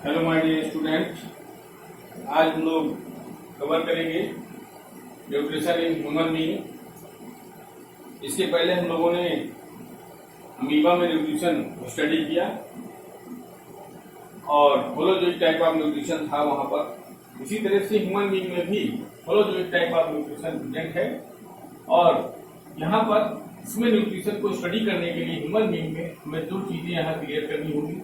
Hello my dear student, आज हम लोग कवर करेंगे न्यूट्रिशन इन ह्यूमन बीइंग। इसके पहले हम लोगों ने अमीबा में न्यूट्रिशन स्टडी किया और होलोजोइक टाइप ऑफ न्यूट्रिशन था वहां पर। इसी तरह से ह्यूमन बीइंग में भी holozoic type of nutrition present है और यहाँ पर इसमें न्यूट्रिशन को स्टडी करने के लिए ह्यूमन बीइंग में हमें दो चीजें यहाँ क्लियर करनी होगी।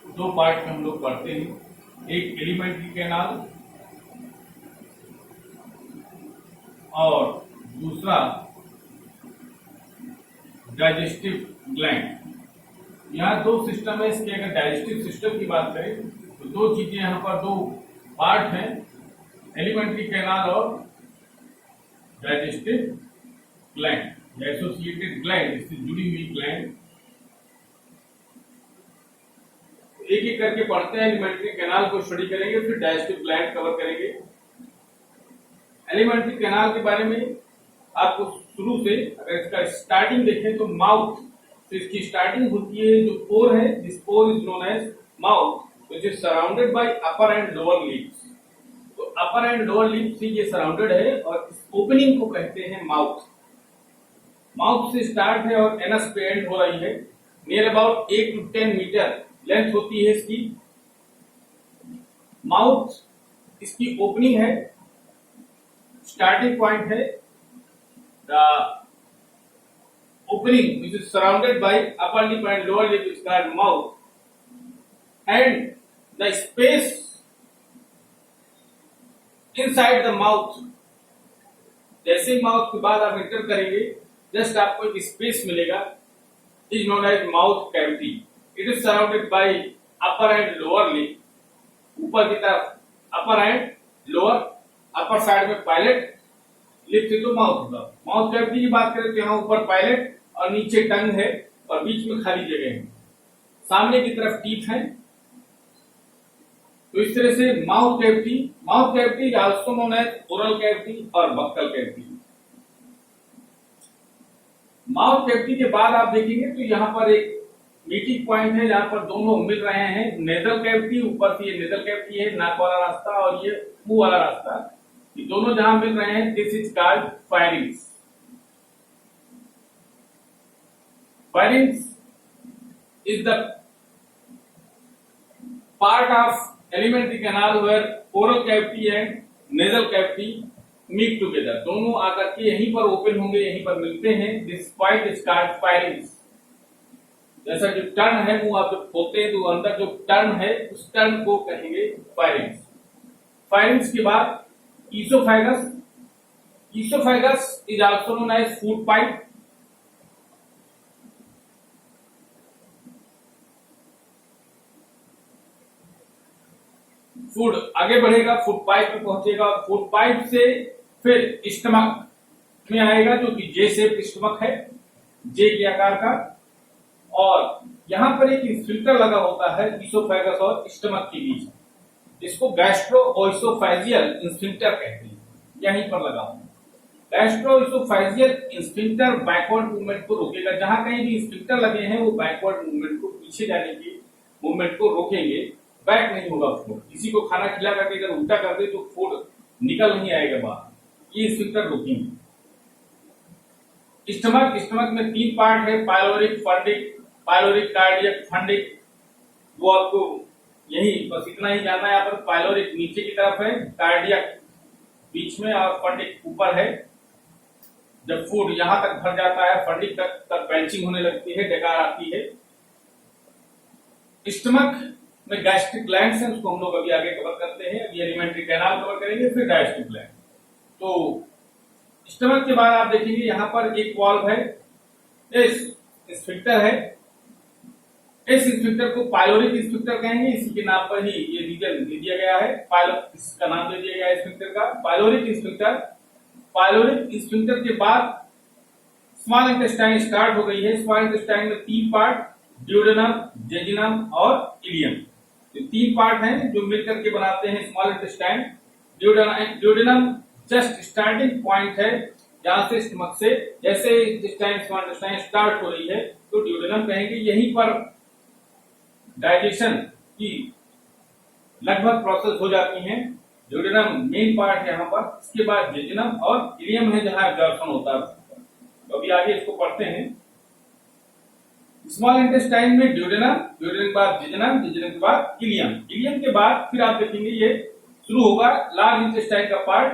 दो पार्ट में हम लोग पढ़ते हैं, एक एलिमेंट्री कैनाल और दूसरा डाइजेस्टिव ग्लैंड। यहाँ दो सिस्टम है इसके। अगर डाइजेस्टिव सिस्टम की बात करें तो दो चीजें यहाँ पर, दो पार्ट हैं, एलिमेंट्री कैनाल और डाइजेस्टिव ग्लैंड, एसोसिएटेड ग्लैंड, इससे जुड़ी हुई ग्लैंड। एक एक करके पढ़ते हैं। एलिमेंट्री कैनाल को स्टडी करेंगे, फिर डाइजेस्टिव ग्लैंड कवर करेंगे। एलिमेंट्री कैनाल के बारे में आपको शुरू से अगर इसका स्टार्टिंग देखें तो माउथ से इसकी स्टार्टिंग होती है। जो पोर है, this pore is known as mouth, which is surrounded by upper and lower lips. तो अपर एंड लोअर लिप्स से ये सराउंडेड है और इस ओपनिंग को कहते हैं माउथ। माउथ से स्टार्ट है और एनस पे एंड हो रही है। Near about 8 to 10 metre length होती है इसकी। माउथ इसकी ओपनिंग है, स्टार्टिंग पॉइंट है। The opening which is surrounded by upper lip and lower lip is called mouth and the space inside the mouth. जैसे ही माउथ के बाद आप एंटर करेंगे, जस्ट आपको एक स्पेस मिलेगा, is known as mouth cavity. It is surrounded by upper and lower lip. ऊपर की तरफ upper and lower, upper side में पायलेट, लिप से तो माउथ होगा। माउथ कैविटी की बात करें तो यहाँ ऊपर पायलेट और नीचे टंग है और बीच में खाली जगह है। सामने की तरफ टीथ है। तो इस तरह से mouth cavity also known as oral cavity और बक्कल कैविटी। माउथ कैविटी के बाद आप देखेंगे तो यहाँ पर एक मीटिंग पॉइंट है जहां पर दोनों मिल रहे हैं। नेजल कैविटी, ऊपर से ये नेजल कैविटी है, नाक वाला रास्ता, और ये मुंह वाला रास्ता, ये दोनों जहां मिल रहे हैं, this is called pharynx. Pharynx is the part of alimentary canal where oral cavity and nasal cavity meet together. दोनों आकर के यहीं पर ओपन होंगे, यहीं पर मिलते हैं। This point is called firings. जैसा जो टर्न है, मुंह आप जब खोलते हैं तो अंदर जो टर्न है, उस टर्न को कहेंगे फायरिंग्स। फायरिंग्स के बाद oesophagus. Oesophagus is also known as food pipe. Food आगे बढ़ेगा, फूड पाइप में पहुंचेगा। फूड पाइप से फिर स्टमक में आएगा, जो कि जे शेप स्टमक है, जे के आकार का। और यहां पर एक स्फिंक्टर लगा होता है ईसोफेगस और स्टमक के बीच। इसको गैस्ट्रोइसोफेजियल स्फिंक्टर कहते हैं। यहीं पर लगा होगा। गैस्ट्रोइसोफेजियल स्फिंक्टर बैकवर्ड मूवमेंट को रोकेगा। जहां कहीं भी स्फिंक्टर लगे हैं, वो बैकवर्ड मूवमेंट को, पीछे जाने की मूवमेंट को रोकेंगे। बैक नहीं होगा फूड। किसी को खाना खिला करके अगर उल्टा कर दे तो फूड निकल नहीं आएगा बाहर। ये स्फिंक्टर रोकेंगे। स्टमक में 3 पार्ट है, pyloric, fundic, pyloric, cardiac, fundic. वो आपको यही बस इतना ही जानना है। यहाँ पर पायलोरिक नीचे की तरफ है, कार्डियक बीच में और फंडिक ऊपर है। जब फूड यहां तक भर जाता है, फंडिक तक बेंचिंग होने लगती है, डकार आती है। स्टमक में गैस्ट्रिक ग्लैंड्स हैं, उसको हम लोग अभी आगे कवर करते हैं। अभी एलिमेंट्री कैनाल कवर करेंगे, फिर डाइजेस्टिव ग्लैंड। तो स्टमक के बाद आप देखेंगे यहाँ पर एक वाल्व है, इस स्फिंक्टर है। इस स्फिंक्टर को पायलोरिक स्फिंक्टर कहेंगे। इसी के नाम पर ही ये रीजन दे दिया गया है, इसका नाम दे दिया गया है स्फिंक्टर का, पायलोरिक स्फिंक्टर। पायलोरिक स्फिंक्टर के बाद स्मॉल इंटेस्टाइन स्टार्ट हो गई है। स्मॉल इंटेस्टाइन में 3 पार्ट, ड्यूडेनम, जेजिनम और इलियम। ये 3 पार्ट हैं जो मिलकर के बनाते हैं small intestine. Duodenum just starting point है, जहां से स्टमक से जैसे स्मॉल इंटेस्टाइन स्टार्ट हो रही है तो ड्यूडेनम कहेंगे। यहीं पर डाइजेशन की लगभग प्रोसेस हो जाती हैं। ड्यूडेनम मेन पार्ट है यहाँ पर, इसके बाद जेजुनम और इलियम है जहां एब्जॉर्प्शन होता है। तो अभी आगे इसको पढ़ते हैं। स्मॉल इंटेस्टाइन में ड्यूडेनम, ड्यूडेनम के बाद जेजुनम, जेजुनम के बाद इलियम, इलियम के बाद फिर आप देखेंगे ये शुरू होगा लार्ज इंटेस्टाइन का पार्ट।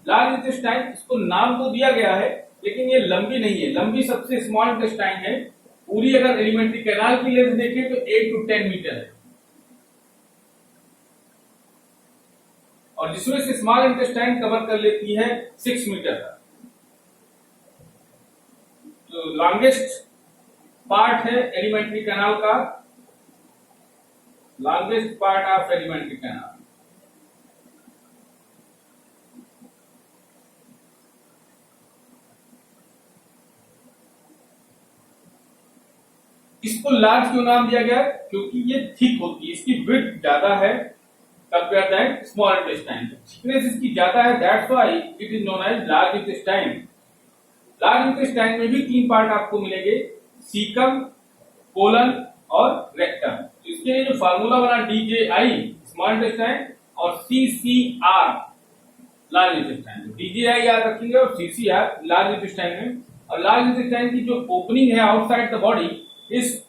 लार्ज इंटेस्टाइन, इसको नाम तो दिया गया है लेकिन ये लंबी नहीं है, लंबी सबसे स्मॉल इंटेस्टाइन है। पूरी अगर एलिमेंट्री कैनाल की लेंथ देखें तो 8 to 10 मीटर है, और जिसमें से स्मॉल इंटेस्टाइन कवर कर लेती है 6 मीटर का। तो लॉन्गेस्ट पार्ट है एलिमेंट्री कैनाल का, longest part of alimentary canal. इसको लार्ज क्यों नाम दिया गया? क्योंकि ये थिक होती है, इसकी विड्थ ज्यादा है compare that small intestine. Thickness इसकी ज्यादा है, that's why it is known as large intestine. Large intestine में भी 3 पार्ट आपको मिलेंगे, सीकम, कोलन और रेक्टम। इसके लिए जो फार्मूला बना DJI स्मॉल इंटेस्टाइन और CCR लार्ज इंटेस्टाइन, DJI याद रखेंगे और CCR लार्ज इंटेस्टाइन में। और लार्ज इंटेस्टाइन की जो ओपनिंग है आउटसाइड द बॉडी, इस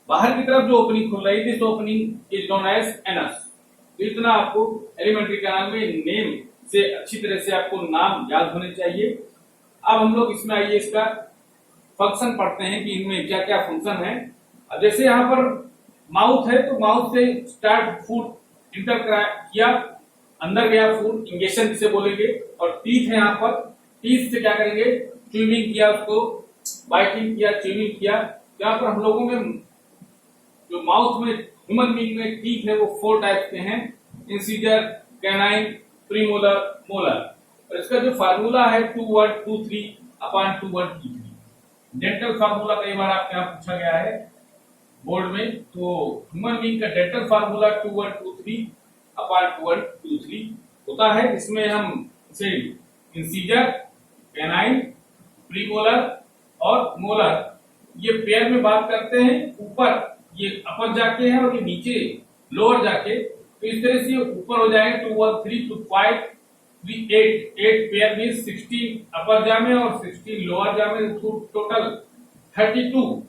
बाहर की तरफ जो ओपनिंग खुल रही है, this opening is known as anus. तो इतना आपको एलिमेंट्री कैनाल में नेम से अच्छी तरह से आपको नाम याद होने चाहिए। अब हम लोग इसमें आइए इसका फंक्शन पढ़ते हैं कि इनमें क्या क्या फंक्शन है। अब जैसे यहाँ पर माउथ है तो माउथ से स्टार्ट फूड इंटर किया, अंदर गया फूड, इंगेशन जिसे बोलेंगे। और टीथ है यहाँ पर, टीथ से क्या करेंगे, च्यूइंग किया, उसको बाइटिंग किया, च्यूइंग किया। यहाँ पर हम लोगों में जो माउथ में ह्यूमन बीइंग में टीथ है वो 4 टाइप के हैं, इंसीजर, कैनाइन, प्रीमोलर, मोलर। और इसका जो फार्मूला है 2/2/3/2/2/3। डेंटल फार्मूला कई बार आपके यहाँ पूछा गया है बोर्ड में, तो ह्यूमन बीइंग का डेंटल फार्मूला 2/2/3/2/2/3 होता है। इसमें हम इसे इंसीजर, कैनाइन, प्रीमोलर और मोलर ये पेयर में बात करते हैं। ऊपर ये अपर जाके है और ये नीचे लोअर जाके, तो इस तरह से ऊपर हो जाएगा 2 1 3 2 5 3 8 पेयर में 16 अपर जा में और 16 लोअर जा में, टोटल 32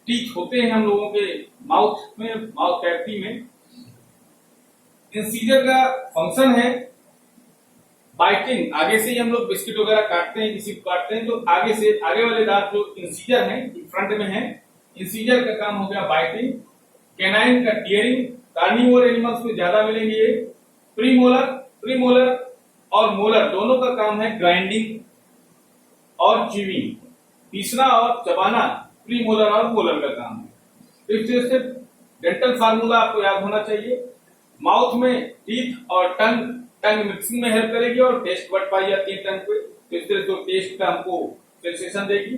टीथ होते हैं हम लोगों के माउथ में, माउथ कैविटी में। इंसीजर का फंक्शन है बाइटिंग। आगे से ही हम लोग बिस्किट वगैरह काटते हैं, किसी को काटते हैं तो आगे से, आगे वाले दांत जो इंसीजर है फ्रंट में है, इंसीजर का काम हो गया बाइटिंग। कैनाइन का टीयरिंग, कार्निवोर एनिमल्स में ज्यादा मिलेंगे ये। प्रीमोलर और मोलर दोनों का काम है ग्राइंडिंग और च्यूइंग, पीसना और चबाना प्रीमोलर और मोलर का काम है। तो इस तरह से डेंटल फार्मूला आपको याद होना चाहिए। माउथ में टीथ और टंग मिक्सिंग में हेल्प करेगी और टेस्ट बड पाई जाती है टंग पे, तो इस तरह से टेस्ट का हमको सेंसेशन देगी।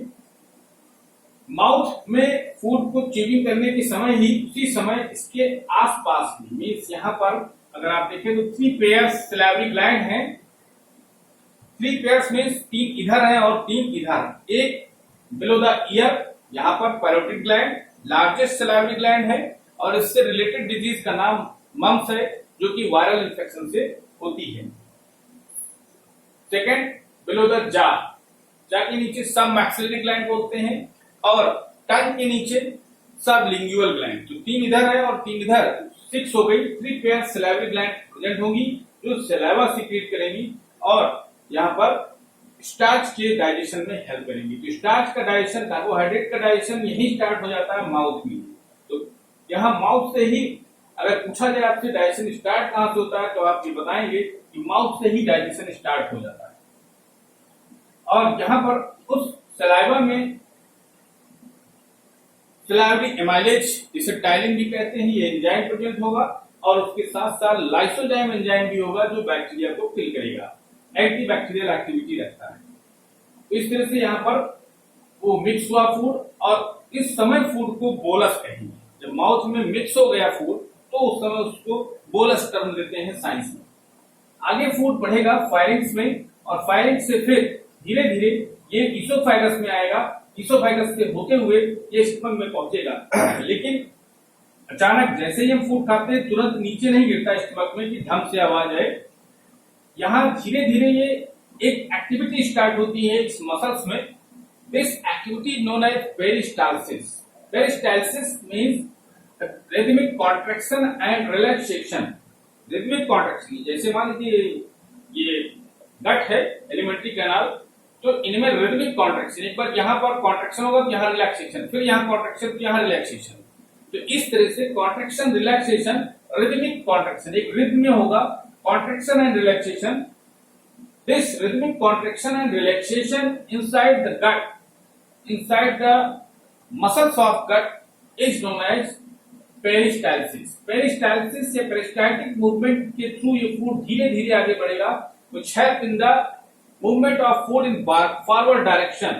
माउथ में फूड को च्यूइंग करने के समय ही, उसी समय इसके आसपास भी, मीन्स यहाँ पर अगर आप देखें तो 3 पेयर्स सैलिवरी ग्लैंड हैं। 3 पेयर्स मीन्स 3 इधर हैं और 3 इधर। एक बिलो द ईयर, यहाँ पर parotid gland largest salivary gland है और इससे रिलेटेड डिजीज का नाम मम्स है, जो कि वायरल इन्फेक्शन से होती है। सेकेंड बिलो द जा, के नीचे सब मैक्सिलरी ग्लैंड बोलते हैं और टंग के नीचे सब लिंगुअल ग्लैंड। तो 3 इधर है और 3 इधर, 6 हो गई। 3 पेयर सैलिवरी ग्लैंड प्रेजेंट होंगी जो सैलिवा सीक्रेट करेंगी और यहाँ पर स्टार्च के डाइजेशन में हेल्प करेंगी। तो स्टार्च का डाइजेशन, कार्बोहाइड्रेट का डाइजेशन यही स्टार्ट हो जाता है माउथ में। तो यहाँ माउथ से ही अगर पूछा जाए आपसे डाइजेशन स्टार्ट कहां से होता है, तो आप ये बताएंगे कि माउथ से ही डाइजेशन स्टार्ट हो जाता है। और यहाँ पर उस सलाइवा में सलाइवरी एमाइलेज, जिसे टाइलिन भी कहते हैं, ये एंजाइम प्रेजेंट होगा और उसके साथ साथ लाइसोजाइम एंजाइम भी होगा जो बैक्टीरिया को किल करेगा, एंटी बैक्टीरियल एक्टिविटी रखता है। तो इस तरह से यहाँ पर वो मिक्स हुआ फूड, और इस समय फूड को बोलस कहेंगे। जब माउथ में मिक्स हो गया फूड तो उस समय उसको बोलस टर्म देते हैं साइंस में। आगे फूड बढ़ेगा फायरिंग्स में और फायरिंग्स से फिर धीरे धीरे ये ईसोफाइगस में आएगा, ईसोफाइगस से होते हुए ये स्टमक में पहुंचेगा। लेकिन अचानक जैसे ही हम फूड खाते हैं तुरंत नीचे नहीं गिरता स्टमक में कि धम से आवाज है। यहाँ धीरे धीरे ये एक एक्टिविटी स्टार्ट होती है इस मसल्स में। This activity known as peristalsis. Peristalsis means rhythmic contraction and relaxation. Rhythmic contraction, जैसे मान लीजिए ये गट है, एलिमेंट्री कैनाल, तो इनमें रिदमिक कॉन्ट्रैक्शन, एक बार यहाँ पर कॉन्ट्रैक्शन होगा तो यहाँ रिलैक्सेशन, फिर यहाँ कॉन्ट्रैक्शन तो यहाँ रिलैक्सेशन। तो इस तरह से कॉन्ट्रैक्शन रिलैक्सेशन रिदमिक कॉन्ट्रैक्शन, एक रिदम में होगा contraction and relaxation. This rhythmic contraction and relaxation inside the gut, inside the muscles of gut is known as peristalsis. Peristalsis या पेरिस्टाल्टिक मूवमेंट के थ्रू ये फूड धीरे धीरे आगे बढ़ेगा, which help in the movement of food in forward direction।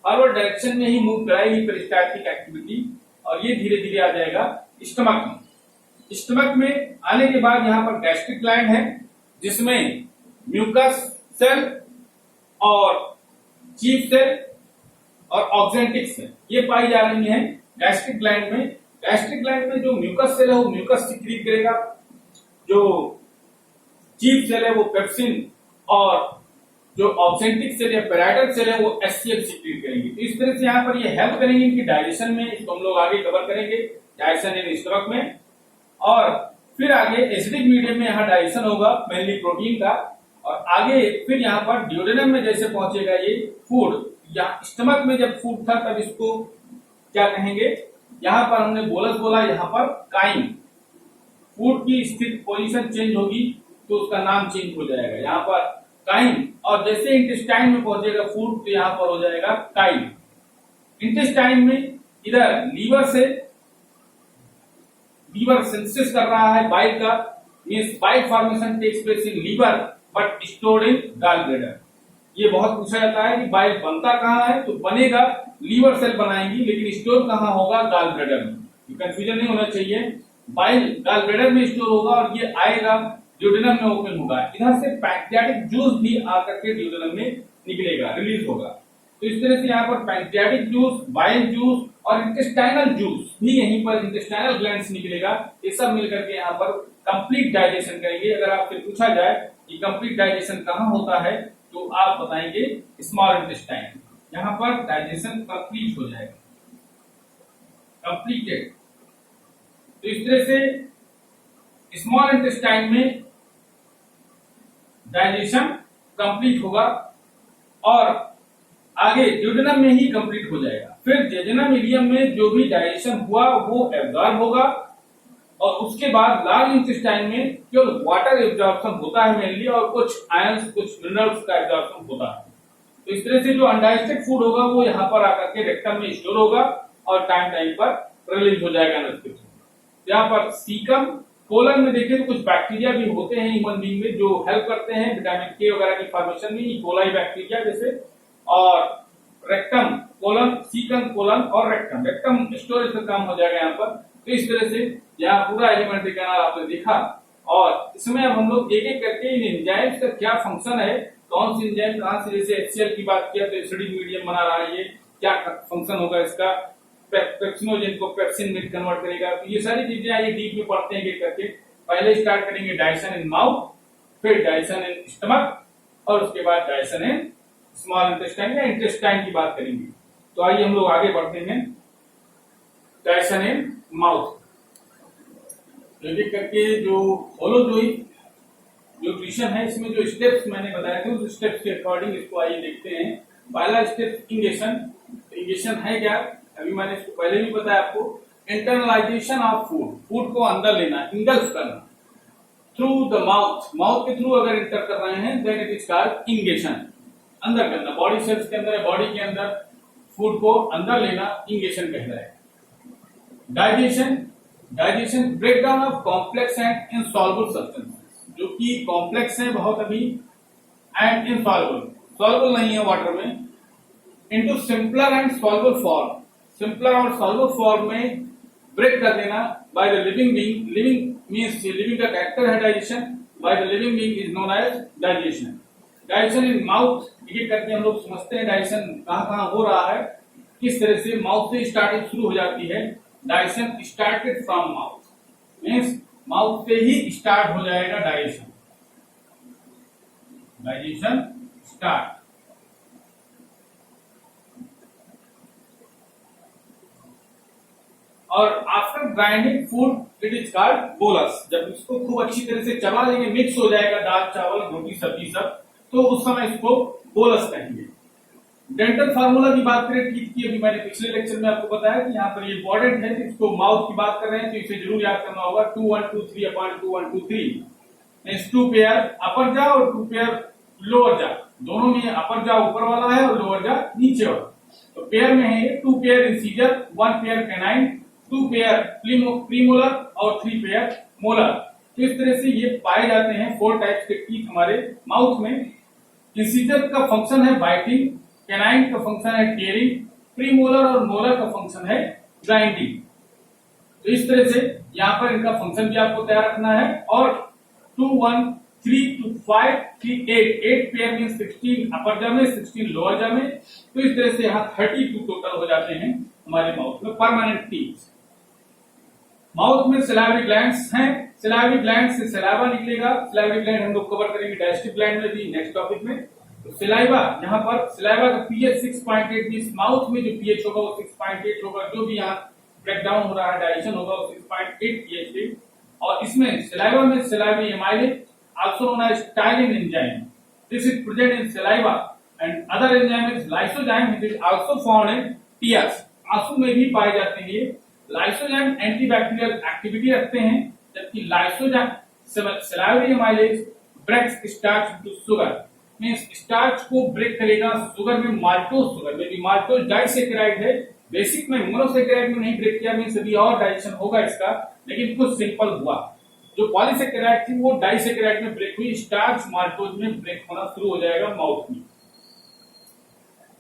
Forward direction में ही move कराएगी पेरिस्टाल्टिक एक्टिविटी और ये धीरे धीरे आ जाएगा स्टमक में। स्टमक में आने के बाद यहाँ पर गैस्ट्रिक ग्लैंड है जिसमें म्यूकस सेल और चीफ सेल और ऑक्जेंटिक सेल ये पाई जा रही हैं गैस्ट्रिक ग्लैंड में। गैस्ट्रिक ग्लैंड में जो म्यूकस सेल है वो म्यूकस सिक्रीट करेगा, जो चीफ सेल है वो पेप्सिन और जो ऑक्जेंटिक सेल या पैराइटल सेल है वो एचसीएल सिक्रीट करेंगे। तो इस तरह से यहाँ पर ये हेल्प करेंगे कि डाइजेशन में, इसको हम लोग आगे कवर करेंगे डाइजेशन इन स्टमक में। और फिर आगे एसिडिक मीडियम में यहाँ डाइजेशन होगा मेनली प्रोटीन का, और आगे फिर यहाँ पर ड्यूडेनम में जैसे पहुंचेगा ये फूड। यहाँ स्टमक में जब फूड था तब इसको क्या कहेंगे, यहाँ पर हमने बोलस बोला, यहाँ पर काइम। फूड की स्थिति पोजीशन चेंज होगी तो उसका नाम चेंज हो जाएगा, यहाँ पर काइम। और जैसे इंटेस्टाइन में पहुंचेगा फूड तो यहाँ पर हो जाएगा काइम। इंटेस्टाइन में इधर लीवर से, लीवर सिंथेसिस कर रहा है बाइल का, means bile formation takes place in liver but stored in gallbladder. ये बहुत पूछा जाता है कि बाइल बनता कहाँ है, तो बनेगा लीवर सेल बनाएंगी, लेकिन स्टोर कहाँ होगा, गॉल ब्लैडर में। कंफ्यूजन नहीं होना चाहिए, बाइल गॉल ब्लैडर में स्टोर होगा और ये आएगा ड्यूडेनम में ओपन होगा। इधर से पैंक्रियाटिक जूस भी आकर के ड्यूडेनम में निकलेगा, रिलीज होगा। तो इस तरह से यहाँ पर पैंक्रियाटिक जूस, बाइल जूस और इंटेस्टाइनल जूस भी यहीं पर इंटेस्टाइनल ग्लैंड से निकलेगा। ये सब मिलकर के यहाँ पर कंप्लीट डाइजेशन करेंगे। अगर आपसे पूछा जाए कि कंप्लीट डाइजेशन कहाँ होता है तो आप बताएंगे स्मॉल इंटेस्टाइन। यहाँ पर डाइजेशन कंप्लीट हो जाएगा, कंप्लीटेड। तो इस तरह से स्मॉल इंटेस्टाइन में डाइजेशन कंप्लीट होगा और आगे ड्यूडेनम में ही कंप्लीट हो जाएगा। फिर जेजुनम इलियम में जो भी डाइजेशन हुआ वो एब्जॉर्ब होगा और उसके बाद लार्ज इंटेस्टाइन में केवल वाटर एब्जॉर्प्शन होता है मेनली, और कुछ आयंस, कुछ मिनरल्स का एब्जॉर्प्शन होता है। तो इस तरह से जो अनडाइजेस्टेड फूड होगा वो यहाँ पर आकर के रेक्टम में स्टोर होगा और टाइम टाइम पर रिलीज हो जाएगा अनस के थ्रू। यहाँ पर सीकम कोलन में देखें तो कुछ बैक्टीरिया भी होते हैं ह्यूमन बीइंग में जो हेल्प करते हैं विटामिन के वगैरह की फॉर्मेशन में, इकोलाई बैक्टीरिया जैसे। और रेक्टम, कोलन, सीकम, कोलन और रेक्टम, रेक्टम स्टोरेज का काम हो जाएगा यहाँ पर। तो इस तरह से यहाँ पूरा एलिमेंट्री कैनाल आपने देखा और इसमें अब हम लोग एक एक करके इन एंजाइम्स का क्या फंक्शन है, कौन सी एंजाइम कहाँ से, जैसे HCl की बात किया तो एसिडिक मीडियम बना रहा है, ये क्या फंक्शन होगा इसका, पेप्सिनोजेन को पेप्सिन में कन्वर्ट करेगा। तो ये सारी चीजें आइए डीप में पढ़ते हैं एक करके। पहले स्टार्ट करेंगे डाइजेशन इन माउथ, फिर डाइजेशन इन स्टमक और उसके बाद डाइजेशन इन स्मॉल इंटेस्टाइन या इंटेस्टाइन की बात करेंगे। तो आइए हम लोग आगे बढ़ते हैं डाइजेशन इन माउथ। एक करके जो होलोजोई न्यूट्रिशन है इसमें जो स्टेप्स मैंने बताए थे उस स्टेप्स के अकॉर्डिंग इसको आइए देखते हैं। पहला स्टेप इंगेशन। इंगेशन है क्या, अभी मैंने इसको पहले भी बताया आपको, इंटरनलाइजेशन ऑफ फूड, फूड को अंदर लेना, इंगल्फ करना थ्रू द माउथ। माउथ के थ्रू अगर इंटर कर रहे हैं then it is called ingestion, अंदर करना, बॉडी सेल्स के अंदर, बॉडी के अंदर फूड को अंदर लेना इंगेशन कहता है। Digestion, digestion breakdown of complex and insoluble substances, जो कि कॉम्प्लेक्स है बहुत अभी एंड इनसॉल्युबल, सॉल्युबल नहीं है वाटर में, into simpler and soluble form, simpler और सॉल्युबल फॉर्म में ब्रेक कर देना by the living being. Living means living का कैरेक्टर है digestion, by the living being is known as digestion. Digestion in mouth, ये करके हम लोग समझते हैं डाइजेशन कहाँ कहाँ हो रहा है, किस तरह से माउथ से स्टार्टिंग शुरू हो जाती है digestion started from mouth means mouth से ही स्टार्ट हो जाएगा डाइजेशन स्टार्ट। और after grinding food it is called bolus. जब इसको खूब अच्छी तरह से चबा लेंगे, मिक्स हो जाएगा दाल चावल रोटी सब्जी सब, तो उस समय इसको बोलस कहेंगे। डेंटल फार्मूला की बात करें टीथ की, अभी मैंने पिछले लेक्चर में आपको बताया कि यहाँ पर ये इंपॉर्टेंट है कि इसको माउथ की बात कर रहे हैं तो इसे जरूर याद करना होगा 2 1 2 3 अपॉन 2 1 2 3 मींस 2 पेयर अपर जा और 2 पेयर लोअर जा, दोनों में अपर जा ऊपर वाला है और लोअर जा नीचे वाला। तो पेयर में है 2 pair incisor, 1 pair canine, 2 pair premolar और 3 पेयर मोलर। तो इस तरह से ये पाए जाते हैं 4 टाइप्स के टीथ हमारे माउथ में। इंसीजर का फंक्शन है बाइटिंग, कैनाइन का फंक्शन है टेयरिंग, प्रीमोलर और मोलर का फंक्शन है ग्राइंडिंग। तो इस तरह से यहाँ पर इनका फंक्शन भी आपको तैयार रखना है। और 2 1 3 2 5 3 8 पेयर मीन 16 अपर जा में 16 लोअर जा में। तो इस तरह से यहाँ 32 टोटल हो जाते हैं हमारे माउथ में परमानेंट टीथ। माउथ में सिलावरी ग्लैंड्स हैं, सिलावरी ग्लैंड से सलाइवा निकलेगा। सिलावरी ग्लैंड हम लोग कवर करेंगे डाइजेस्टिव ग्लैंड में भी नेक्स्ट टॉपिक में। तो सिलाइवा, यहाँ पर सिलाइवा का पीएच 6.8 मींस माउथ में जो पीएच होगा वो 6.8 होगा, जो भी यहाँ ब्रेक डाउन हो रहा है डाइजेशन होगा वो 6.8 पीएच पे। और इसमें सिलाइवा में salivary amylase also known as ptyalin enzyme, this is present in saliva and other enzyme is lysozyme which is also found in tears. आंसू में भी पाए जाते हैं। लाइसोजाइम एंटीबैक्टीरियल एक्टिविटी रखते हैं, जबकि lysozyme salivary amylase breaks starch to sugar means starch को ब्रेक करेगा शुगर में, माल्टोज शुगर में भी। माल्टोज डाइसैकेराइड है, बेसिक में मोनोसैकेराइड में नहीं ब्रेक किया मींस अभी और डाइजेशन होगा इसका, लेकिन कुछ सिंपल हुआ। जो पॉलीसैकेराइड थी वो डाइसैकेराइड में ब्रेक हुई, स्टार्च माल्टोज में ब्रेक होना शुरू हो जाएगा माउथ में।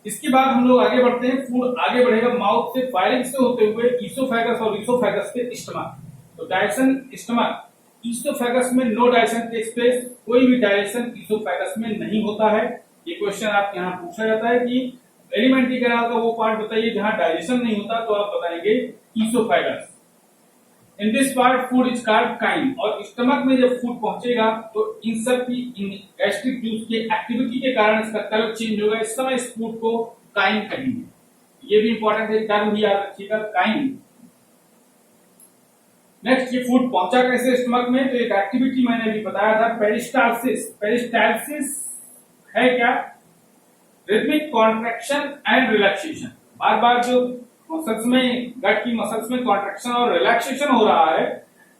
इसके बाद हम लोग आगे बढ़ते हैं, फूड आगे बढ़ेगा माउथ से फायरिंग से होते हुए ईसोफेगस और ईसोफेगस के स्टमक। तो डाइजेशन स्टमक, ईसोफेगस में नो डाइजेशन टेक्स प्लेस, कोई भी डाइजेशन ईसोफेगस में नहीं होता है। ये क्वेश्चन आप यहाँ पूछा जाता है कि एलिमेंट्री कैनाल का वो पार्ट बताइए जहां डाइजेशन नहीं होता, तो आप बताएंगे oesophagus. In this part food is called crime. और स्टमक में जब फूड पहुंचेगा तो इन सब की गैस्ट्रिक जूस की एक्टिविटी के कारण इसका कलर चेंज होगा, इस समय इस फूड को काइम कहेंगे। ये भी इंपॉर्टेंट है, टर्म भी याद रखिएगा काइम। नेक्स्ट, ये फूड पहुंचा कैसे स्टमक में, तो एक एक्टिविटी मैंने अभी बताया था पेरिस्टाल्सिस। पेरिस्टाल्सिस है क्या? Rhythmic contraction and relaxation. बार बार जो मसल्स में, गट की मसल्स में कॉन्ट्रैक्शन और रिलैक्सेशन हो रहा है,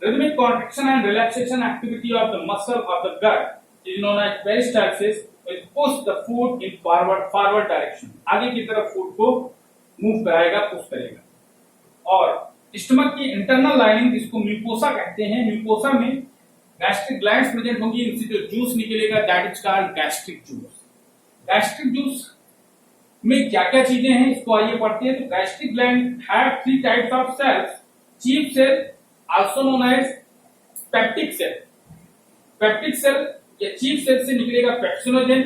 rhythmic contraction and relaxation activity of the muscle of the gut is known as peristalsis, which push the food in forward direction. आगे की तरफ फूड को मूव कराएगा, पुश करेगा। और स्टमक की इंटरनल लाइनिंग, जिसको म्यूकोसा कहते हैं, म्यूकोसा में गैस्ट्रिक ग्लैंड्स प्रेजेंट होंगी, इनसे जो जूस निकलेगा that is called gastric juice. Gastric juice में क्या क्या चीजें हैं इसको आइए पढ़ते हैं। तो gastric gland have 3 types of cells, chief cell also known as peptic cell. Peptic cell या चीफ सेल से निकलेगा पेप्सिनोजेन।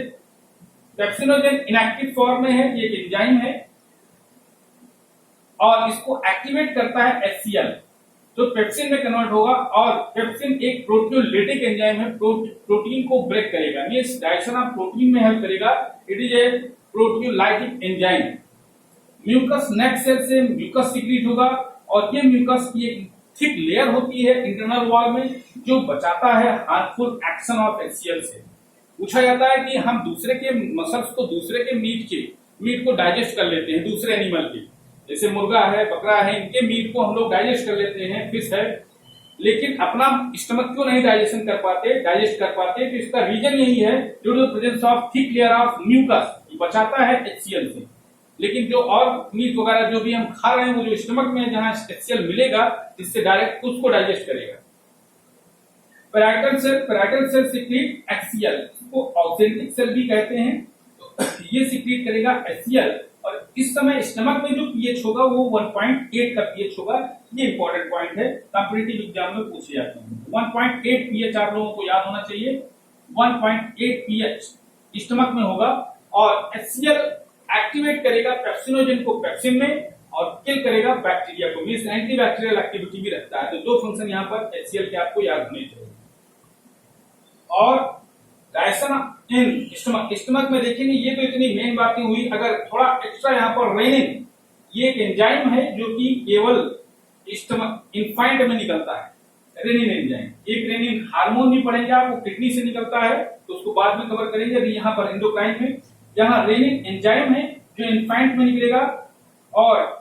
पेप्सिनोजेन इनएक्टिव फॉर्म में है, ये एक एंजाइम है और इसको एक्टिवेट करता है HCl, जो पेप्सिन में कन्वर्ट होगा। और पेप्सिन एक प्रोटियोलिटिक एंजाइम है, प्रोटीन को ब्रेक करेगा, मींस डाइजेशन ऑफ प्रोटीन में हेल्प करेगा। It is a proteolytic enzyme. Mucus neck cell से म्यूकस सीक्रेट होगा और ये म्यूकस की एक थिक लेयर होती है इंटरनल वॉल में, जो बचाता है हार्मफुल एक्शन ऑफ HCl से। पूछा जाता है कि हम दूसरे के मसल्स को, दूसरे के मीट को डाइजेस्ट कर लेते हैं, दूसरे एनिमल के, जैसे मुर्गा है, बकरा है, इनके मीट को हम लोग डाइजेस्ट कर लेते हैं, फिश है, लेकिन अपना स्टमक क्यों नहीं डाइजेस्ट कर पाते? तो इसका रीजन यही है, due to the presence of thick layer of mucus, बचाता है HCl से। लेकिन जो और मीट वगैरह जो भी हम खा रहे हैं, वो जो स्टमक में जहां HCl मिलेगा, जिससे डायरेक्ट उसको डाइजेस्ट करेगा। पैराइटल सेल सीक्रेट HCl, इसको ऑक्सेंटिक सेल भी कहते हैं। तो ये सीक्रेट करेगा HCl, और इस समय स्टमक में जो पीएच होगा वो 1.8 का पीएच होगा। ये इंपॉर्टेंट पॉइंट है, कॉम्पिटिटिव एग्जाम में पूछे जाते हैं। 1.8 पीएच आप लोगों को याद होना चाहिए, 1.8 पीएच स्टमक में होगा। और HCl एक्टिवेट करेगा पेप्सिनोजेन को पेप्सिन में, और किल करेगा बैक्टीरिया को, मींस एंटीबैक्टीरियल एक्टिविटी भी रखता है। तो दो फंक्शन यहाँ पर HCl के आपको याद होने चाहिए। और डायजेशन इन स्टमक में देखेंगे, ये तो इतनी मेन बातें हुई। अगर थोड़ा एक्स्ट्रा यहाँ पर रेनिन, ये एक एंजाइम है जो कि केवल स्टमक इनफाइंट में निकलता है, रेनिन एंजाइम। एक रेनिन हार्मोन भी पढ़ेंगे आप, वो किडनी से निकलता है, तो उसको बाद में कवर करेंगे। अभी यहाँ पर एंडोक्राइन में जहां रेनिन एंजाइम है जो इनफाइंट में निकलेगा और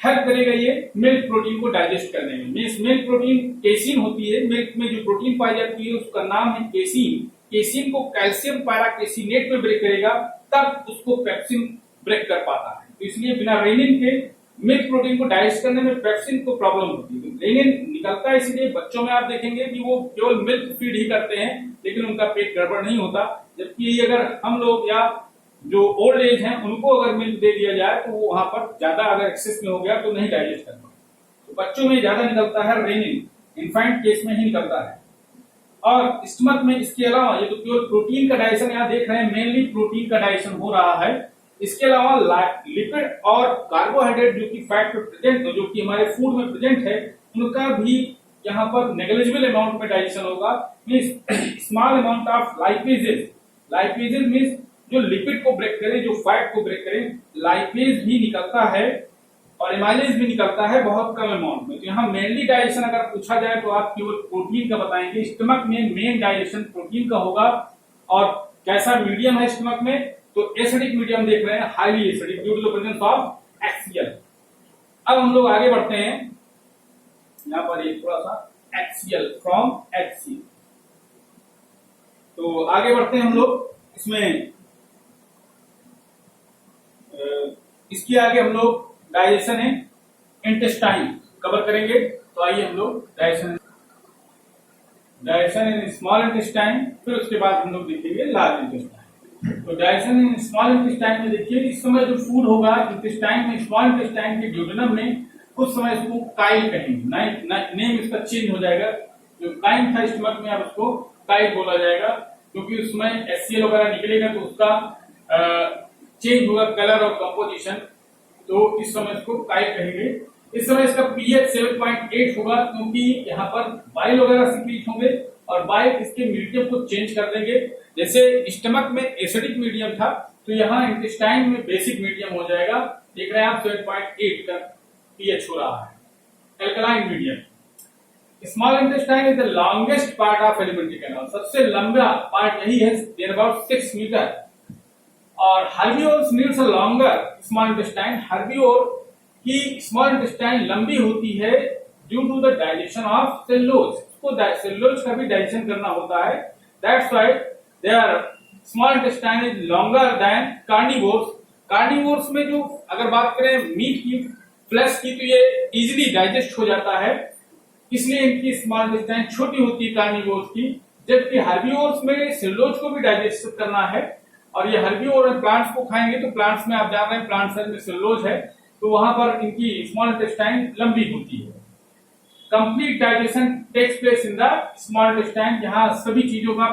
हेल्प करेगा ये मिल्क प्रोटीन को डाइजेस्ट करने में। मींस मिल्क प्रोटीन केसिन होती है, मिल्क में जो प्रोटीन पाई जाती है उसका नाम है केसिन। केसिन को कैल्शियम पैराकेसिनेट में ब्रेक करेगा, तब उसको पेप्सिन ब्रेक कर पाता है। तो इसलिए बिना रेनिन के मिल्क प्रोटीन को डाइजेस्ट करने में पेप्सिन को प्रॉब्लम होती है। रेनिन निकलता है, इसलिए बच्चों में आप देखेंगे कि वो केवल मिल्क फीड ही करते हैं, लेकिन उनका पेट गड़बड़ नहीं होता। जबकि अगर हम लोग या जो ओल्ड एज हैं उनको अगर मिल्क दे दिया जाए तो वो वहां पर ज्यादा अगर एक्सेस में हो गया तो नहीं डाइजेस्ट कर पाए। तो बच्चों में ज्यादा निकलता है रेनिन, इनफैंट केस में ही निकलता है। और स्टमक में इसके अलावा ये तो केवल प्रोटीन का डाइजेशन यहाँ देख रहे हैं, मेनली प्रोटीन का डाइजेशन हो रहा है। इसके अलावा लिपिड और कार्बोहाइड्रेट जो कि फैट में प्रेजेंट, जो कि हमारे फूड में प्रेजेंट है, उनका भी यहाँ पर नेग्लिजिबल अमाउंट में डाइजेशन होगा। Means small amount of lipases, lipases means जो लिपिड को ब्रेक करे, जो फैट को ब्रेक करे, लाइपेज भी निकलता है और एमाइलेज भी निकलता है बहुत कम अमाउंट में। तो यहाँ मेनली डाइजेशन अगर पूछा जाए तो आप केवल प्रोटीन का बताएंगे। स्टमक में मेन डाइजेशन प्रोटीन का होगा। और कैसा मीडियम है स्टमक में, तो एसिडिक मीडियम देख रहे हैं, highly acidic due to the presence of HCl। अब हम लोग आगे बढ़ते हैं, यहाँ पर एक थोड़ा सा HCl फ्रॉम HCl। तो आगे बढ़ते हैं हम लोग, इसमें इसके आगे हम लोग डाइजेशन है इंटेस्टाइन कवर करेंगे। तो आइए हम लोग डाइजेशन इन स्मॉल इंटेस्टाइन, फिर उसके बाद हम लोग देखेंगे लार्ज इंटेस्टाइन। तो डाइजेशन इन स्मॉल इंटेस्टाइन में देखिए, इस समय जो फूड होगा इंटेस्टाइन में, स्मॉल इंटेस्टाइन के ड्यूडेनम में, कुछ समय इसको काइल कहेंगे, नेम इसका चेंज हो जाएगा। जो काइल था स्टमक में, अब उसको काइल बोला जाएगा, क्योंकि उसमें HCl वगैरह निकलेगा तो उसका चेंज होगा कलर और कंपोजिशन। तो इस समय इसको काइल कहेंगे। इस समय इसका pH 7.8 होगा, क्योंकि यहाँ पर बाइल वगैरह सिक्रीट होंगे और बाइल इसके मीडियम को चेंज कर देंगे। जैसे स्टमक में एसिडिक मीडियम था, तो यहाँ इंटेस्टाइन में बेसिक मीडियम हो जाएगा। देख रहे हैं आप 7.8 का pH हो रहा है, alkaline medium. Small intestine is the longest part of alimentary canal, सबसे लंबा पार्ट यही है, देयर अबाउट 6 मीटर। और herbivores needs a longer small intestine, herbivore की स्मॉल इंटेस्टाइन लंबी होती है due to the digestion of cellulose, उसको सेलुलोज का भी डाइजेशन करना होता है। That's why their small intestine is longer than carnivores. Carnivores में जो अगर बात करें मीट की, फ्लैश की, तो ये इजीली डाइजेस्ट हो जाता है, इसलिए इनकी स्मॉल इंटेस्टाइन छोटी होती है कार्निवोर्स की। जबकि हर्बिवोर्स में सेलुलोज को भी डाइजेस्ट करना है, और ये हर्बिवोर प्लांट्स को खाएंगे, तो प्लांट्स में आप जान रहे हैं प्लांट सेल में सेलुलोज है, तो वहां पर इनकी स्मॉल इंटेस्टाइन लंबी होती है। Complete digestion takes place in the small intestine, जहां सभी चीजों का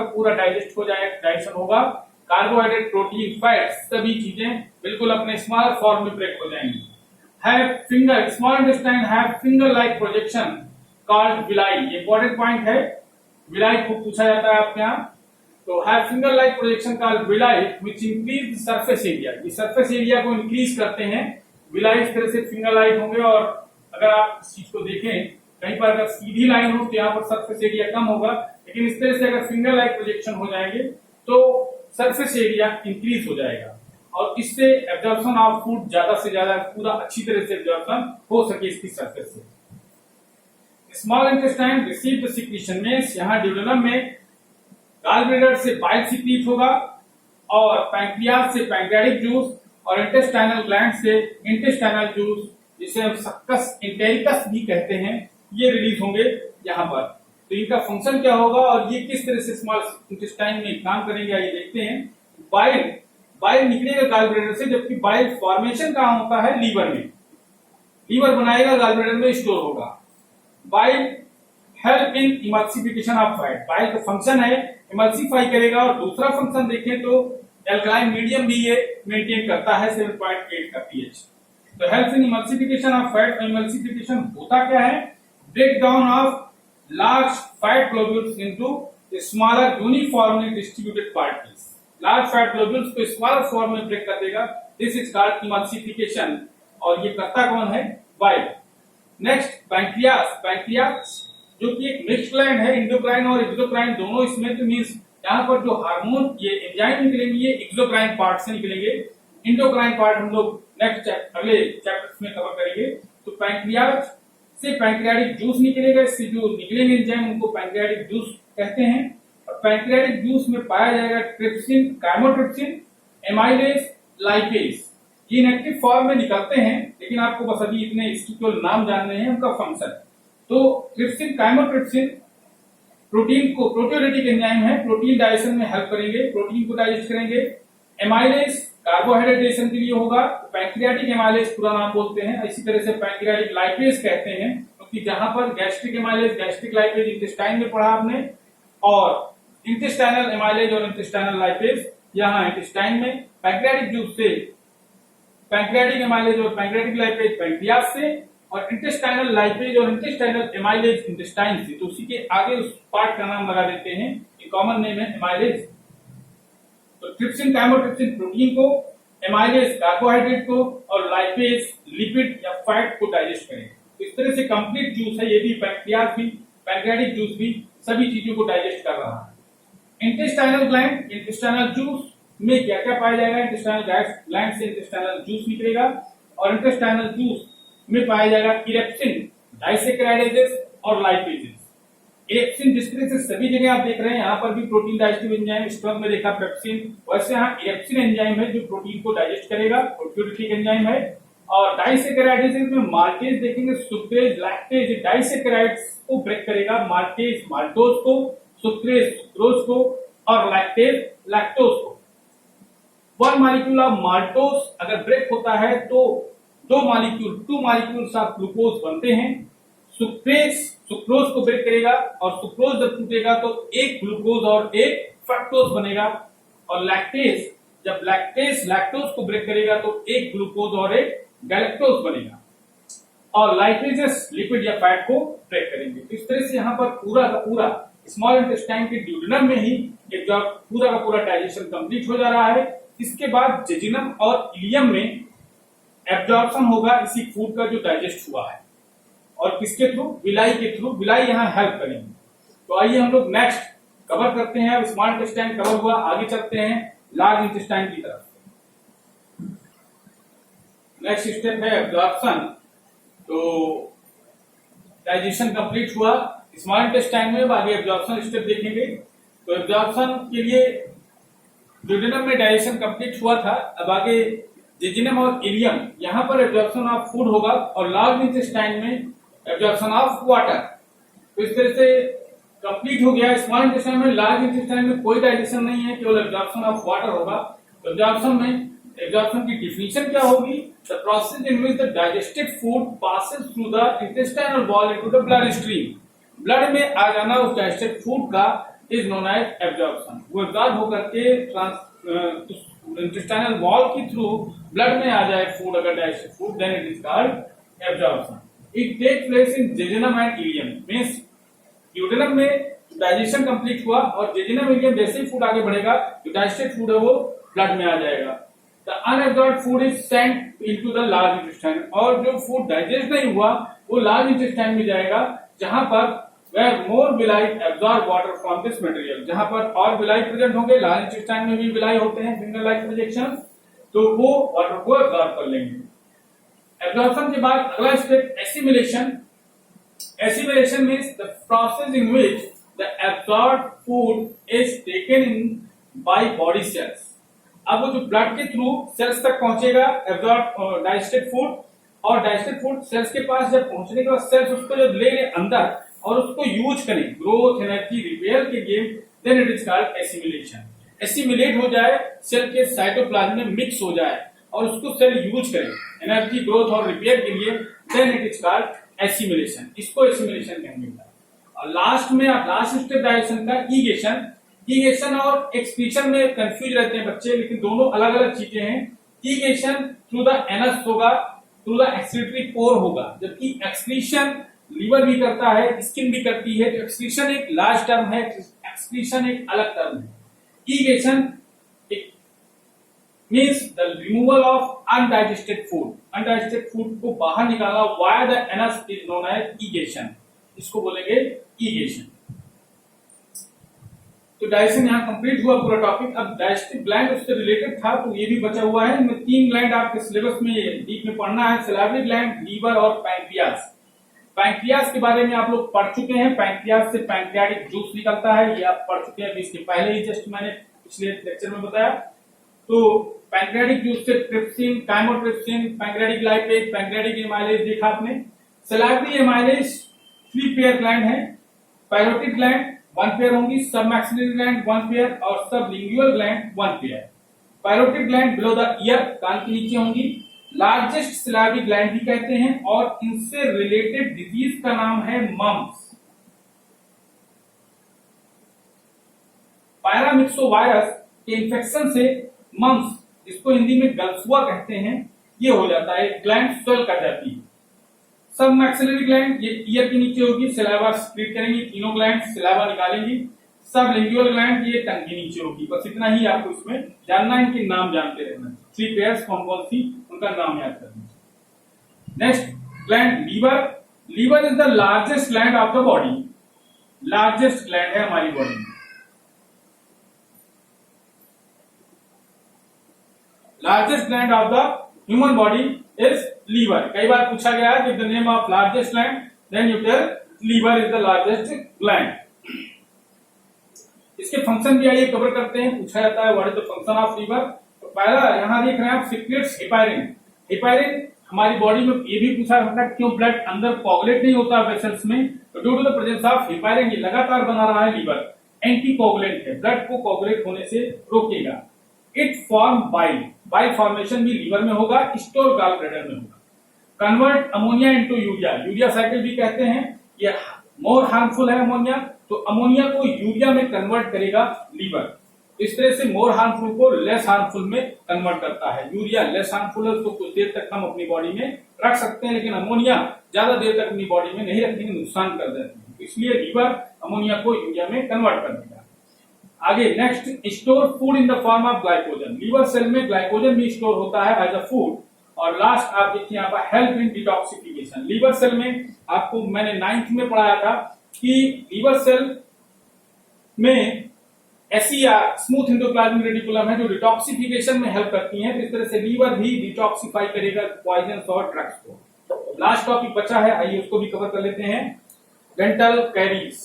पूरा डाइजेस्ट हो जाए, डाइजेशन होगा। कार्बोहाइड्रेट, प्रोटीन, फैट, सभी चीजें बिल्कुल अपने स्मॉल फॉर्म में ब्रेक हो जाएंगी। Have finger, small intestine have finger like projection called villi, ये इंपॉर्टेंट पॉइंट है, विलाई को पूछा जाता है आपके यहाँ। तो have finger like projection called villi which increase the surface area, ये सरफेस एरिया को इंक्रीज करते हैं। विलाई इस तरह से फिंगर लाइक होंगे, और अगर आप इस चीज को देखें, कहीं पर अगर सीधी लाइन हो तो यहाँ पर सरफेस एरिया कम होगा, लेकिन इस तरह से अगर फिंगर लाइक प्रोजेक्शन हो जाएंगे तो सरफेस एरिया इंक्रीज हो जाएगा, और इससे एब्जॉर्प्शन ऑफ फूड ज्यादा से ज्यादा पूरा अच्छी तरह से एब्जॉर्प्शन हो सके इसकी सरफेस से। Small intestine receive the secretion means, यहाँ ड्यूडेनम में गॉल ब्लैडर से बाइल सिक्रीट होगा, और पैंक्रियाज से पैंक्रियाटिक जूस, और इंटेस्टाइनल ग्लैंड से इंटेस्टाइनल जूस, जिसे हम सक्कस इंटेरिकस भी कहते हैं, ये रिलीज होंगे यहाँ पर। तो इनका फंक्शन क्या होगा और ये किस तरह से स्मॉल इंटेस्टाइन में काम करेंगे, आइए देखते हैं। बाइल निकलेगा गॉल ब्लैडर से, जबकि बाइल फॉर्मेशन कहाँ होता है, लीवर में, लीवर बनाएगा, गॉल ब्लैडर में स्टोर होगा। Bile help in emulsification of fat, bile का फंक्शन है इमल्सिफाई करेगा, और दूसरा फंक्शन देखें तो एल्कलाइन मीडियम भी ये मेंटेन करता है 7.8 का pH। तो help in emulsification of fat. Emulsification होता क्या है? Break down of large fat globules into smaller uniformly distributed particles. Large fat globules को स्मॉलर फॉर्म में ब्रेक कर देगा, दिस इज कॉल्ड इमल्सिफिकेशन। और ये करता कौन है? बाइल। Next pancreas. पैंक्रियास जो कि एक मिक्स्ड ग्लैंड है, इंडोक्राइन और एक्सोक्राइन दोनों इसमें, तो मींस यहाँ पर जो हार्मोन ये एंजाइम निकलेंगे ये एक्सोक्राइन पार्ट से निकलेंगे, इंडोक्राइन पार्ट हम लोग नेक्स्ट अगले चैप्टर्स में कवर करेंगे। तो पैंक्रियास से पैंक्रियाटिक जूस निकलेगा, इससे जो निकलेंगे एंजाइम उनको पैंक्रियाटिक जूस कहते हैं। और पैंक्रियाटिक जूस में पाया जाएगा ट्रिप्सिन, काइमोट्रिप्सिन, एमाइलेज, लाइपेज। ये इनएक्टिव फॉर्म में निकलते हैं, लेकिन आपको बस अभी इतने इसकी केवल नाम जानने हैं, उनका फंक्शन। तो ट्रिप्सिन, काइमोट्रिप्सिन प्रोटीन को, प्रोटियोलिटिक एंजाइम है, प्रोटीन डाइजेशन में हेल्प करेंगे, प्रोटीन को डाइजेस्ट करेंगे। एमाइलेज कार्बोहाइड्रेट डाइजेशन के लिए होगा, पैंक्रियाटिक एमाइलेज पूरा नाम बोलते हैं। इसी तरह से पैंक्रियाटिक लाइपेज कहते हैं, क्योंकि जहां पर gastric amylase, gastric lipase intestine में पढ़ा आपने, और इंटेस्टाइनल एमाइलेज और इंटेस्टाइनल लाइपेज यहाँ इंटेस्टाइन में। पैंक्रियाटिक जूस से पैंक्रियाटिक एमाइलेज और पैंक्रियाटिक लाइपेज पैंक्रियास से, और इंटेस्टाइनल लाइपेज और इंटेस्टाइनल एमाइलेज इंटेस्टाइन से। तो उसी के आगे उस पार्ट का नाम लगा देते हैं, कॉमन नेम है एमाइलेज। तो ट्रिप्सिन, काइमोट्रिप्सिन प्रोटीन को, एमाइलेज कार्बोहाइड्रेट को, और लाइपेज लिपिड या फैट को डाइजेस्ट करेंगे। तो इस तरह से कंप्लीट जूस है ये भी, पैंक्रियास भी, पैंक्रियाटिक जूस भी सभी चीजों को डाइजेस्ट कर रहा है। इंटेस्टाइनल ग्लैंड, इंटेस्टाइनल जूस में क्या क्या पाया जाएगा? इंटेस्टाइनल ग्लैंड से इंटेस्टाइनल जूस निकलेगा, और इंटेस्टाइनल जूस में पाया जाएगा इरेप्सिन, डाइसेकेराइडेजेस और लाइपेजेस। इरेप्सिन जिस तरह से सभी जगह आप देख रहे हैं, यहाँ पर भी प्रोटीन डाइजेस्टिव एंजाइम, स्टमक में देखा पेप्सिन, वैसे यहाँ इरेप्सिन एंजाइम है जो प्रोटीन को डाइजेस्ट करेगा, प्रोटियोलिटिक एंजाइम है। और डाइसेकेराइडेजेस में माल्टेज देखेंगे, सुक्रेज, लैक्टेज, डाइसेकेराइड्स को ब्रेक करेगा, माल्टेज माल्टोज को, सुक्रेज सुक्रोज को, और लैक्टेज लैक्टोज को। वन मॉलिक्यूल ऑफ माल्टोज अगर ब्रेक होता है तो टू मॉलिक्यूल्स ऑफ ग्लूकोज बनते हैं। सुक्रेज सुक्रोज को ब्रेक करेगा, और सुक्रोज जब टूटेगा तो एक ग्लूकोज और एक फ्रक्टोज बनेगा। और लैक्टेज जब लैक्टेज लैक्टोज को ब्रेक करेगा तो एक ग्लूकोज और एक गैलेक्टोज बनेगा। और लाइपेजेस लिपिड या फैट को ब्रेक करेंगे। तो इस तरह से यहाँ पर पूरा का पूरा स्मॉल इंटेस्टाइन के ड्यूडेनम में ही पूरा का पूरा डाइजेशन कंप्लीट हो जा रहा है। इसके बाद जेजिनम और इलियम में एब्जॉर्प्शन होगा इसी फूड का जो डाइजेस्ट हुआ है, और किसके थ्रू? विलाई के थ्रू। विलाई यहाँ हेल्प करेंगे। तो आइए हम लोग नेक्स्ट कवर करते हैं। अब स्मॉल इंटेस्टाइन कवर हुआ, आगे चलते हैं लार्ज इंटेस्टाइन की तरफ। नेक्स्ट स्टेप है एब्जॉर्प्शन। तो डाइजेशन कंप्लीट हुआ स्मॉल इंटेस्टाइन में, अब आगे एब्जॉर्प्शन स्टेप देखेंगे। तो एब्जॉर्प्शन के लिए ड्यूडेनम में डाइजेशन कंप्लीट हुआ था, अब आगे जेजिनम और इलियम, यहाँ पर एब्जॉर्प्शन ऑफ फूड होगा, और लार्ज इंटेस्टाइन में एब्जॉर्प्शन ऑफ वाटर। तो इस तरह से कंप्लीट हो गया स्मॉल इंटेस्टाइन में। लार्ज इंटेस्टाइन में कोई डाइजेशन नहीं है, केवल एब्जॉर्प्शन ऑफ वाटर होगा। तो एब्जॉर्प्शन की डिफिनीशन क्या होगी? The process in which the digested food passes through the intestinal wall into the bloodstream. Blood में आ जाना उस डाइजेस्टेड फूड का इज नोन एज एब्जॉर्प्शन। वो एब्जॉर्ब होकर के इंटेस्टाइनल वॉल के थ्रू ब्लड में आ जाए फूड, अगर digested food, then it is called absorption. It take place in jejunum and ileum. Means duodenum में डाइजेशन कंप्लीट हुआ, और जेजिनम इलियम जैसे ही फूड आगे बढ़ेगा, जो डाइजेस्टेड फूड है वो ब्लड में आ जाएगा। The unabsorbed food is sent into the large intestine. और जो फूड डाइजेस्ट नहीं हुआ वो लार्ज इंटेस्टाइन में जाएगा, जहां पर where more villi absorb water from this material। जहां पर और विलाई प्रेजेंट होंगे, लार्ज इंटेस्टाइन में भी विलाई होते हैं, फिंगर लाइक प्रोजेक्शन, तो वो वाटर को एब्जॉर्ब कर लेंगे। एब्जॉर्प्शन के बाद अगला step assimilation. Assimilation means the process in which the absorbed food is taken in by body cells. अब वो जो ब्लड के थ्रू सेल्स तक पहुंचेगा एब्जॉर्ब डाइजेस्टेड फूड, और डाइजेस्टेड फूड सेल्स के पास जब पहुंचने के बाद सेल्स उसको जब ले अंदर और उसको यूज करें ग्रोथ, एनर्जी, रिपेयर के लिए, then it is called assimilation. Assimilate हो जाए, सेल के साइटोप्लाज्म में मिक्स हो जाए, और उसको सेल यूज करे एनर्जी, ग्रोथ और रिपेयर के लिए, then it is called assimilation. इसको एसिमिलेशन कहेंगे। और लास्ट में लास्ट स्टेप डाइजेशन का ईगेशन। ईगेशन और एक्सक्रीशन में कंफ्यूज रहते हैं बच्चे, लेकिन दोनों अलग अलग चीजें हैं। ईगेशन थ्रू द एनस होगा, थ्रू द एक्सक्रीटरी पोर होगा, जबकि एक्सक्रीशन लीवर भी करता है, स्किन भी करती है। तो एक्सक्रीशन एक लार्ज टर्म है, एक्सक्रीशन एक अलग टर्म है। Egestion means the removal of undigested food, undigested food को बाहर निकालना via the anus is known as egestion, इसको बोलेंगे ईगेशन। तो डाइजेशन यहाँ कंप्लीट हुआ पूरा टॉपिक। अब डाइजेस्टिव ग्लैंड उससे रिलेटेड था तो ये भी बचा हुआ है। इनमें 3 ग्लैंड आपके सिलेबस में डीप में पढ़ना है, सैलिवरी ग्लैंड, लीवर और पैंक्रियास। पैंक्रियास के बारे में आप लोग पढ़ चुके हैं, पैंक्रियास से पैंक्रियाटिक जूस निकलता है, ये आप पढ़ चुके हैं, इसके पहले ही जस्ट मैंने पिछले लेक्चर में बताया। तो पैंक्रियाटिक जूस से trypsin, chymotrypsin, pancreatic lipase, pancreatic amylase देखा आपने। सैलिवरी एमाइलेज 3 पेयर ग्लैंड है, पैरोटिड ग्लैंड 1 पेयर होंगी, सब मैक्सिलरी ग्लैंड 1 पेयर और sublingual gland 1 pair. Parotid gland below the ear, कान के नीचे होंगी। लार्जेस्ट सैलिवरी ग्लैंड भी कहते हैं और इनसे रिलेटेड डिजीज का नाम है मम्स। पैरामिक्सोवायरस के इन्फेक्शन से मम्स, इसको हिंदी में गलसुआ कहते हैं, ये हो जाता है, ग्लैंड स्वेल कर जाती है। सब मैक्सिलरी ग्लैंड ये ईयर के नीचे होगी, सलाइवा सीक्रेट करेंगी, तीनों ग्लैंड सलाइवा निकालेंगी। सब लिंगुअल ग्लैंड ये टंग के नीचे होगी। बस इतना ही आपको इसमें जानना है, इनके नाम जानते रहना। 3 पेयर्स कौन कौन सी, उनका नाम याद करना। Next gland liver. Liver is the largest gland of the body, largest gland है हमारी बॉडी में। Largest gland of the human body is liver. कई बार पूछा गया है कि the name of largest gland, then you tell liver is the largest gland. इसके फंक्शन भी आइए कवर करते हैं, पूछा जाता है what is the function of liver. तो पहला यहां देख रहे हैं आप, सीक्रेट्स हेपारिन। हेपारिन हमारी बॉडी में ये भी पूछा जाता है क्यों ब्लड अंदर कोगुलेट नहीं होता वेसल्स में, तो due to the presence of heparin ये लगातार बना रहा है लीवर, एंटी कोगुलेंट है, ब्लड को कोगुलेट होने से रोकेगा। It form bile, bile formation भी लीवर में होगा, स्टोर गॉल ब्लैडर में होगा। Convert ammonia into urea, urea cycle भी कहते हैं, ये मोर हार्मफुल है अमोनिया, तो अमोनिया को यूरिया में कन्वर्ट करेगा लीवर। इस तरह से मोर हार्मफुल को लेस हार्मफुल में कन्वर्ट करता है। यूरिया लेस हार्मफुल है, उसको कुछ देर तक हम अपनी बॉडी में रख सकते हैं, लेकिन अमोनिया ज्यादा देर तक अपनी बॉडी में नहीं रखेंगे, नुकसान कर देते हैं। इसलिए लीवर अमोनिया को यूरिया में कन्वर्ट कर देगा। आगे next, store food in the form of glycogen. Liver cell में ग्लाइकोजन भी स्टोर होता है एज अ फूड। और लास्ट आप देखिए यहाँ पर help in detoxification. Liver cell में आपको मैंने 9th में पढ़ाया था कि लीवर सेल में एसईआर स्मूथ एंडोप्लाज्मिक रेटिकुलम है जो डिटॉक्सिफिकेशन में हेल्प करती है। तो इस तरह से लीवर भी डिटॉक्सिफाई करेगा पॉइजन और ड्रग्स को। लास्ट टॉपिक बचा है, आइए उसको भी कवर कर लेते हैं। Dental caries.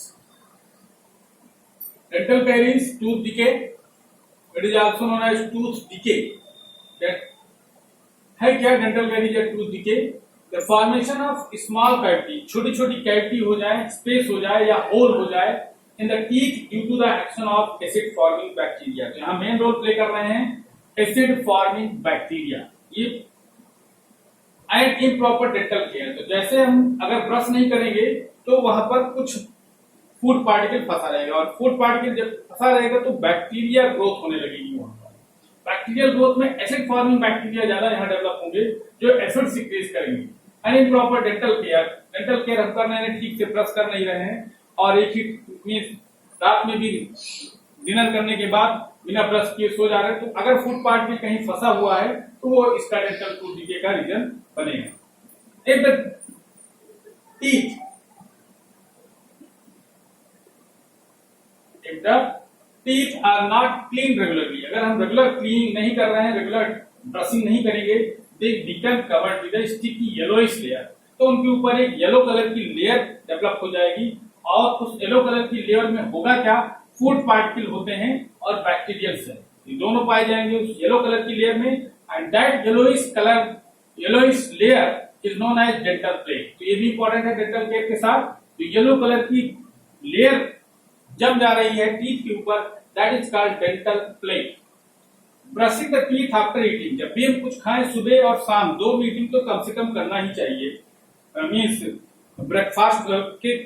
Dental caries tooth decay, it is also known as tooth decay. है क्या डेंटल कैरीज या tooth decay? The formation of small cavity, छोटी छोटी कैविटी हो जाए, स्पेस हो जाए या होल हो जाए in the teeth due to the action of acid forming bacteria. तो यहाँ मेन रोल प्ले कर रहे हैं एसिड फॉर्मिंग बैक्टीरिया। ये एंड इम्प्रॉपर डेंटल केयर, तो जैसे हम अगर ब्रश नहीं करेंगे तो वहां पर कुछ फूड पार्टिकल फंसा रहेगा, और फूड पार्टिकल जब फंसा रहेगा तो बैक्टीरिया ग्रोथ होने लगेगी। वहां पर बैक्टीरियल ग्रोथ में एसिड फॉर्मिंग बैक्टीरिया ज्यादा यहाँ डेवलप होंगे जो एसिड सिक्रेट करेंगे। And improper dental care, dental care हम कर रहे हैं, ठीक से ब्रश कर नहीं रहे हैं, और एक ही रात में भी डिनर करने के बाद बिना ब्रश किए सो जा रहे हैं, तो अगर फूड पार्टिकल कहीं फंसा हुआ है तो वो इसका डेंटल टूथ डिके का रीजन बनेगा। एक teeth teeth are not clean regularly, अगर हम रेगुलर क्लीनिंग नहीं कर रहे हैं, रेगुलर ब्रशिंग नहीं करेंगे, they become covered with a sticky yellowish layer, तो उनके ऊपर एक येलो कलर की लेयर डेवलप हो जाएगी। और उस येलो कलर की लेयर में होगा क्या, फूड पार्टिकल होते हैं और बैक्टीरियल सेल, ये दोनों पाए जाएंगे उस येलो कलर की लेयर में। And that yellowish colour, yellowish layer is known as dental plate. तो ये भी इंपॉर्टेंट है डेंटल केयर के साथ। तो येलो कलर की लेयर जम जा रही है टीथ के ऊपर, that is called dental plate. Brushing the teeth after eating, जब भी हम कुछ खाएं सुबह और शाम 2 मीटिंग तो कम से कम करना ही चाहिए। मीन्स ब्रेकफास्ट के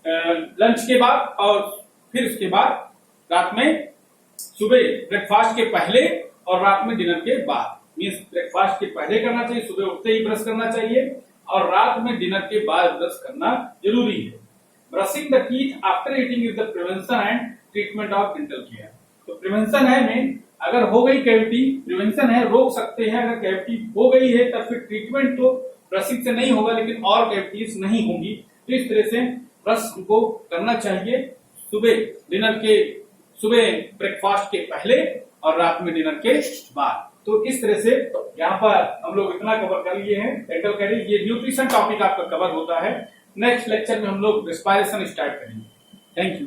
लंच के बाद और फिर उसके बाद रात में, सुबह ब्रेकफास्ट के पहले और रात में डिनर के बाद मीन्स ब्रेकफास्ट के पहले करना चाहिए, सुबह उठते ही ब्रश करना चाहिए, और रात में डिनर के बाद ब्रश करना जरूरी है। Brushing the teeth after eating is the prevention and treatment of dental care. तो प्रिवेंशन है मेन, अगर हो गई कैविटी, प्रिवेंशन है, रोक सकते हैं। अगर कैविटी हो गई है तब फिर ट्रीटमेंट तो ब्रशिंग से नहीं होगा, लेकिन और कैविटीज नहीं होंगी। तो इस तरह से ब्रश हमको करना चाहिए सुबह ब्रेकफास्ट के पहले और रात में डिनर के बाद। तो इस तरह से यहाँ पर हम लोग इतना कवर कर लिए हैं डेंटल कैरियर। ये न्यूट्रिशन टॉपिक आपका कवर होता है। नेक्स्ट लेक्चर में हम लोग रेस्पिरेशन स्टार्ट करेंगे। Thank you.